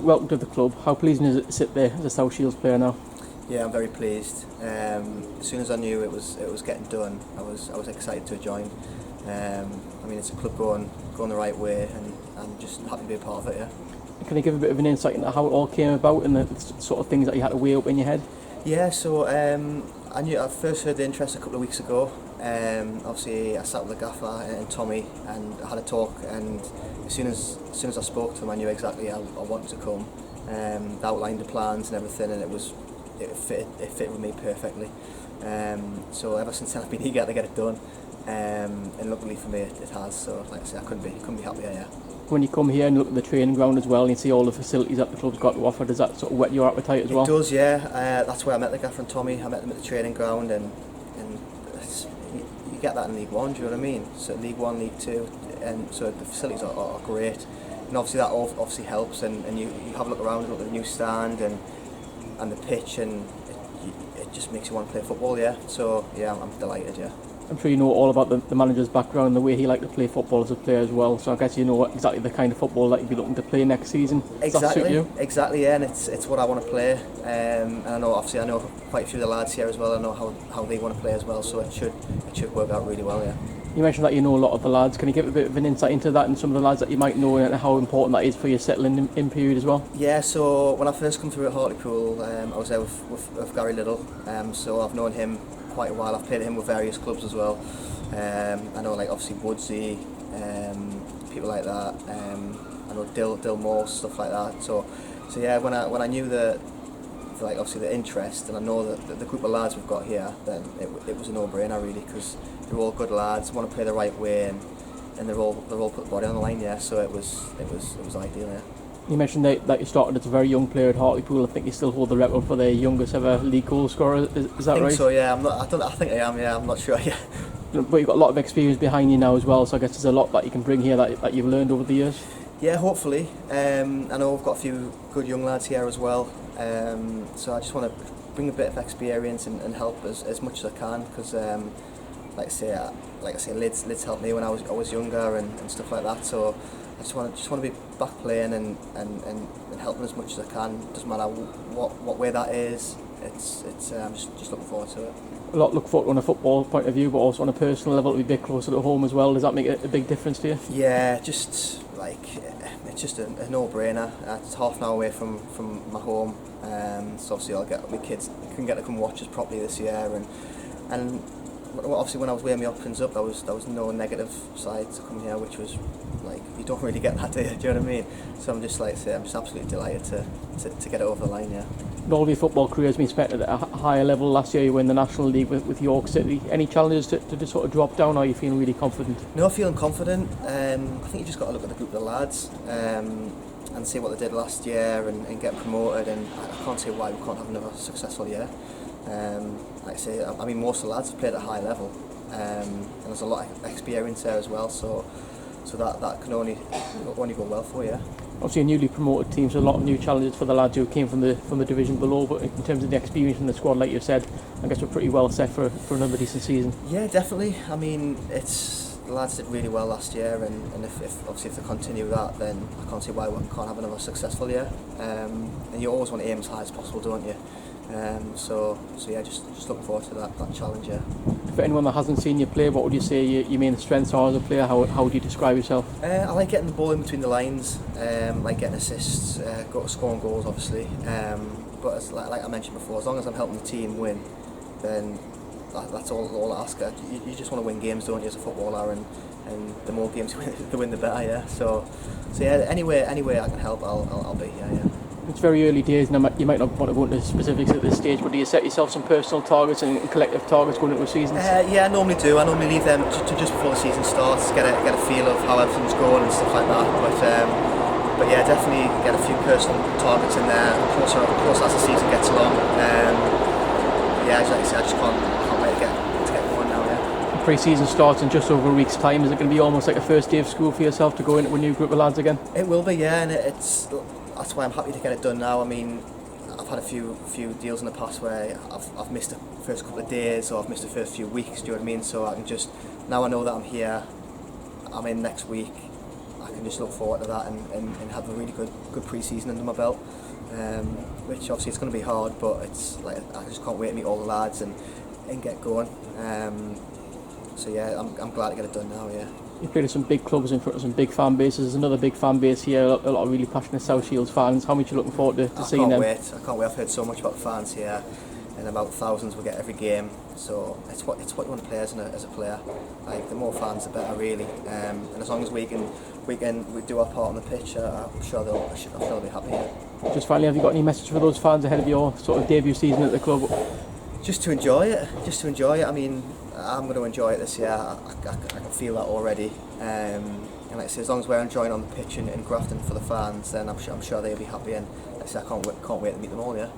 absolute welcome to the club. How pleasing is it to sit there as a South Shields player now? Yeah, I'm very pleased. As soon as I knew it was getting done, I was excited to join. It's a club going the right way, and I'm just happy to be a part of it. Yeah. Can you give a bit of an insight into how it all came about and the sort of things that you had to weigh up in your head? Yeah, so I first heard the interest a couple of weeks ago. Obviously, I sat with the gaffer and Tommy, and I had a talk. And as soon as I spoke to him, I knew exactly I wanted to come. Outlined the plans and everything, and it fit with me perfectly. So ever since then, I've been eager to get it done. And luckily for me, it has. So like I say, I couldn't be happier. Yeah. When you come here and look at the training ground as well and you see all the facilities that the club's got to offer, does that sort of whet your appetite as well? It does, yeah. That's where I met the gaffer and Tommy. I met them at the training ground, and you get that in League One, do you know what I mean? So League One, League Two, and so the facilities are great. And obviously that obviously helps, and you have a look around, look at the new stand and the pitch, and it just makes you want to play football, yeah. So yeah, I'm delighted, yeah. I'm sure you know all about the manager's background and the way he liked to play football as a player as well, so I guess you know exactly the kind of football that you'd be looking to play next season. Does that suit you? Exactly, yeah, and it's what I want to play, and I know quite a few of the lads here as well. I know how they want to play as well, so it should work out really well, yeah. You mentioned that you know a lot of the lads. Can you give a bit of an insight into that and some of the lads that you might know and how important that is for your settling in period as well? Yeah, so when I first come through at Hartlepool, I was there with Gary Little, so I've known him quite a while. I've played him with various clubs as well. I know, like, obviously Woodsy, people like that. I know Dill Moore, stuff like that. So yeah, when I knew obviously the interest, and I know that the group of lads we've got here, then it was a no-brainer really, because they're all good lads, want to play the right way, and they're all put the body on the line, yeah. So it was ideal, yeah. You mentioned that you started as a very young player at Hartlepool. I think you still hold the record for the youngest ever league goal scorer. Is that right? I think so, yeah. I think I am. Yeah, I'm not sure. Yeah. But you've got a lot of experience behind you now as well. So I guess there's a lot that you can bring here that you've learned over the years. Yeah, hopefully. I know we've got a few good young lads here as well. So I just want to bring a bit of experience and help as much as I can, because like I say, Lids helped me when I was younger and stuff like that. So I just want to be back playing and helping as much as I can. Doesn't matter what way that is. It's just looking forward to it. A lot look forward on a football point of view, but also on a personal level, to be a bit closer to home as well. Does that make a big difference to you? Yeah, just like it's just a no-brainer. It's half an hour away from my home, so obviously I'll get my kids can get to come watch us properly this year, and obviously when I was weighing my options up, there was no negative side to come here, which was like, you don't really get that, do you know what I mean? So I'm just absolutely delighted to get it over the line, yeah. All of your football career has been spent at a higher level. Last year you were in the National League with York City. Any challenges to just sort of drop down, or are you feeling really confident? No, feeling confident. I think you just got to look at the group of the lads and see what they did last year and get promoted, and I can't see why we can't have another successful year. Like I say, I mean, most of the lads have played at a high level, and there's a lot of experience there as well, so that can only go well for you. Obviously a newly promoted team, so a lot of new challenges for the lads who came from the division below, but in terms of the experience in the squad, like you said, I guess we're pretty well set for another decent season. Yeah, definitely. I mean, the lads did really well last year, and if they continue that, then I can't see why we can't have another successful year. And you always want to aim as high as possible, don't you? So yeah, just looking forward to that challenge. Yeah. For anyone that hasn't seen you play, what would you say your main strengths are as a player? How would you describe yourself? I like getting the ball in between the lines, like getting assists, scoring goals, obviously. But like I mentioned before, as long as I'm helping the team win, then that's all I ask. You just want to win games, don't you, as a footballer? And the more games you win, the better. Yeah. So yeah, any way I can help, I'll be here. Yeah. It's very early days, and you might not want to go into specifics at this stage, but do you set yourself some personal targets and collective targets going into a season? Yeah, I normally do. I normally leave them to just before the season starts, get a feel of how everything's going and stuff like that. But yeah, definitely get a few personal targets in there. Of course, as the season gets along. Yeah, like I said, I just can't wait to get going now. Yeah. Pre-season starts in just over a week's time. Is it going to be almost like a first day of school for yourself to go into a new group of lads again? It will be, yeah, and that's why I'm happy to get it done now. I mean, I've had a few deals in the past where I've missed the first couple of days, or I've missed the first few weeks, do you know what I mean? So I can just, now I know that I'm here, I'm in next week, I can just look forward to that and have a really good pre-season under my belt. Which obviously it's going to be hard, but it's like I just can't wait to meet all the lads and get going. So yeah, I'm glad to get it done now. Yeah. You played at some big clubs in front of some big fan bases. There's another big fan base here, a lot of really passionate South Shields fans. How much are you looking forward to seeing them? I can't wait. I've heard so much about the fans here, and about thousands we get every game. So it's what you want to play as a player. Like the more fans, the better, really. And as long as we do our part on the pitch, I'm sure they'll be happy. Yeah. Just finally, have you got any message for those fans ahead of your sort of debut season at the club? Just to enjoy it. I mean, I'm going to enjoy it this year. I can feel that already. And like I say, as long as we're enjoying on the pitch and grafting for the fans, then I'm sure they'll be happy. And like I say, I can't wait to meet them all. Yeah.